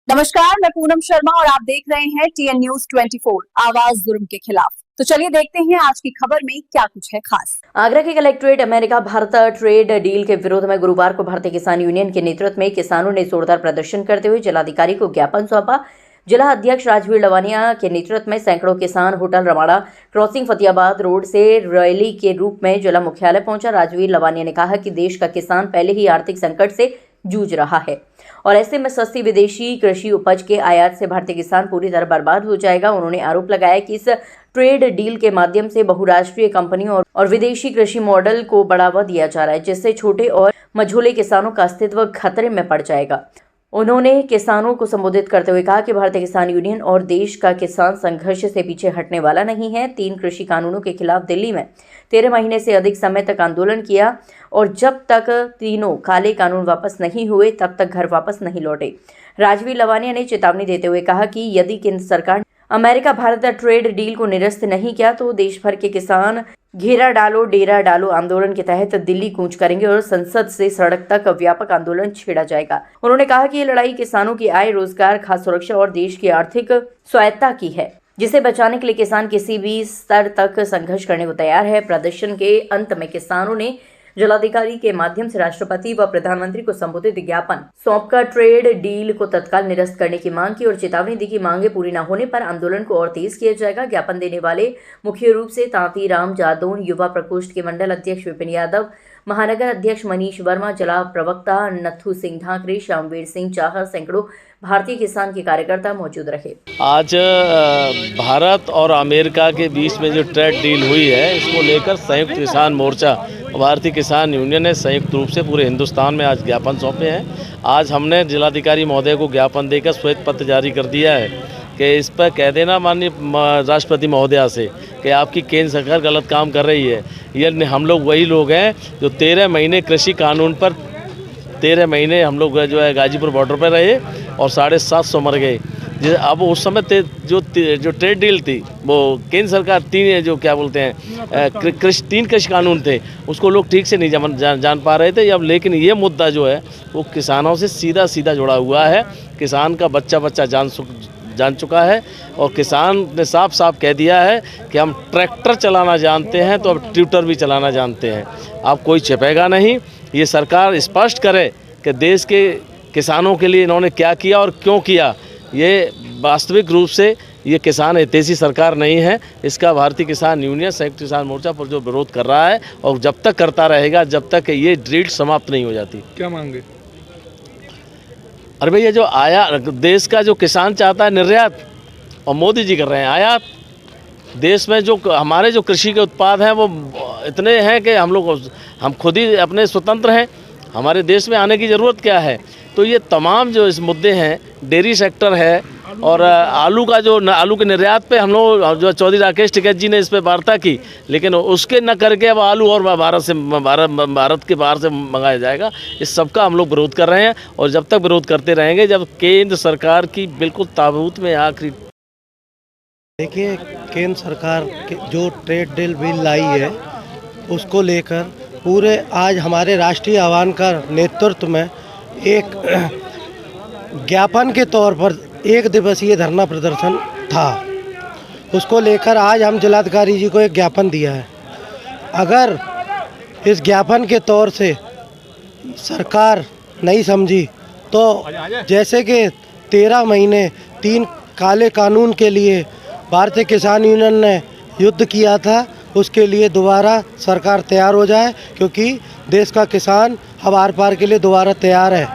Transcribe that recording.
नमस्कार, मैं पूनम शर्मा और आप देख रहे हैं TN News 24 आवाज जुर्म के खिलाफ। तो चलिए देखते हैं आज की खबर में क्या कुछ है खास। आगरा के collectorate America Bharat trade deal के विरोध में गुरुवार को भारतीय किसान यूनियन के नेतृत्व में किसानों ने जोरदार प्रदर्शन करते हुए जिलाधिकारी को ज्ञापन सौंपा। जिला अध्यक्ष राजवीर लवानिया के नेतृत्व में सैकड़ों किसान होटल रमाड़ा क्रॉसिंग फतेहाबाद रोड से रैली के रूप में जिला मुख्यालय पहुंचा। राजवीर लवानिया ने कहा कि देश का किसान पहले ही आर्थिक संकट से जूझ रहा है और ऐसे में सस्ती विदेशी कृषि उपज के आयात से भारतीय किसान पूरी तरह बर्बाद हो जाएगा। उन्होंने आरोप लगाया कि इस ट्रेड डील के माध्यम से बहुराष्ट्रीय कंपनियों और विदेशी कृषि मॉडल को बढ़ावा दिया जा रहा है, जिससे छोटे और मझोले किसानों का अस्तित्व खतरे में पड़ जाएगा। उन्होंने किसानों को संबोधित करते हुए कहा कि भारतीय किसान यूनियन और देश का किसान संघर्ष से पीछे हटने वाला नहीं है। 3 कृषि कानूनों के खिलाफ दिल्ली में 13 महीने से अधिक समय तक आंदोलन किया और जब तक तीनों काले कानून वापस नहीं हुए तब तक घर वापस नहीं लौटे। राजवीर लवानिया ने चेतावनी देते हुए कहा कि यदि केंद्र सरकार अमेरिका भारत ट्रेड डील को निरस्त नहीं किया तो देश भर के किसान घेरा डालो डेरा डालो आंदोलन के तहत दिल्ली कूच करेंगे और संसद से सड़क तक व्यापक आंदोलन छेड़ा जाएगा। उन्होंने कहा कि ये लड़ाई किसानों की आय, रोजगार, खाद्य सुरक्षा और देश की आर्थिक स्वायत्ता की है, जिसे बचाने के लिए किसान किसी भी स्तर तक संघर्ष करने को तैयार है। प्रदर्शन के अंत में किसानों ने जिलाधिकारी के माध्यम से राष्ट्रपति व प्रधानमंत्री को संबोधित ज्ञापन सौंपकर ट्रेड डील को तत्काल निरस्त करने की मांग की और चेतावनी दी कि मांगे पूरी न होने पर आंदोलन को और तेज किया जाएगा। ज्ञापन देने वाले मुख्य रूप से तांती राम जादौन, युवा प्रकोष्ठ के मंडल अध्यक्ष विपिन यादव, महानगर अध्यक्ष मनीष वर्मा, जिला प्रवक्ता नथु सिंह ढाकरे, श्यामवीर सिंह चाहर, सैकड़ों भारतीय किसान के कार्यकर्ता मौजूद रहे। आज भारत और अमेरिका के बीच में जो ट्रेड डील हुई है, इसको लेकर संयुक्त किसान मोर्चा भारतीय किसान यूनियन ने संयुक्त रूप से पूरे हिंदुस्तान में आज ज्ञापन सौंपे हैं। आज हमने जिलाधिकारी महोदय को ज्ञापन देकर श्वेत पत्र जारी कर दिया है कि इस पर कह देना माननीय राष्ट्रपति महोदया से कि आपकी केंद्र सरकार गलत काम कर रही है। ये हम लोग वही लोग हैं जो 13 महीने कृषि कानून पर 13 महीने हम लोग जो है गाजीपुर बॉर्डर पर रहे और 750 मर गए। अब उस समय जो ट्रेड डील थी वो केंद्र सरकार 3 जो क्या बोलते हैं 3 कृषि कानून थे, उसको लोग ठीक से नहीं जान पा रहे थे। अब लेकिन ये मुद्दा जो है वो किसानों से सीधा जुड़ा हुआ है। किसान का बच्चा जान चुका है और किसान ने साफ कह दिया है कि हम ट्रैक्टर चलाना जानते हैं तो अब ट्यूटर भी चलाना जानते हैं। अब कोई छिपेगा नहीं। ये सरकार स्पष्ट करे कि देश के किसानों के लिए इन्होंने क्या किया और क्यों किया। ये वास्तविक रूप से ये किसान हितैषी सरकार नहीं है। इसका भारतीय किसान यूनियन संयुक्त किसान मोर्चा पर जो विरोध कर रहा है और जब तक करता रहेगा जब तक ये डील समाप्त नहीं हो जाती। क्या मांगे? अरे भैया, जो आयात देश का जो किसान चाहता है निर्यात और मोदी जी कर रहे हैं आयात। देश में जो हमारे जो कृषि के उत्पाद हैं वो इतने हैं कि हम खुद ही अपने स्वतंत्र हैं। हमारे देश में आने की ज़रूरत क्या है? तो ये तमाम जो इस मुद्दे हैं, डेयरी सेक्टर है और आलू के निर्यात पे हम लोग जो चौधरी राकेश टिकैत जी ने इस पे वार्ता की, लेकिन उसके न करके अब आलू और भारत के बाहर से मंगाया जाएगा। इस सब का हम लोग विरोध कर रहे हैं और जब तक विरोध करते रहेंगे जब केंद्र सरकार की बिल्कुल ताबूत में आखिरी। देखिए, केंद्र सरकार जो ट्रेड डील बिल लाई है उसको लेकर पूरे आज हमारे राष्ट्रीय आह्वान का नेतृत्व में एक ज्ञापन के तौर पर 1 दिवसीय धरना प्रदर्शन था। उसको लेकर आज हम जिलाधिकारी जी को एक ज्ञापन दिया है। अगर इस ज्ञापन के तौर से सरकार नहीं समझी तो जैसे कि 13 महीने 3 काले कानून के लिए भारतीय किसान यूनियन ने युद्ध किया था, उसके लिए दोबारा सरकार तैयार हो जाए, क्योंकि देश का किसान अब आर पार के लिए दोबारा तैयार है।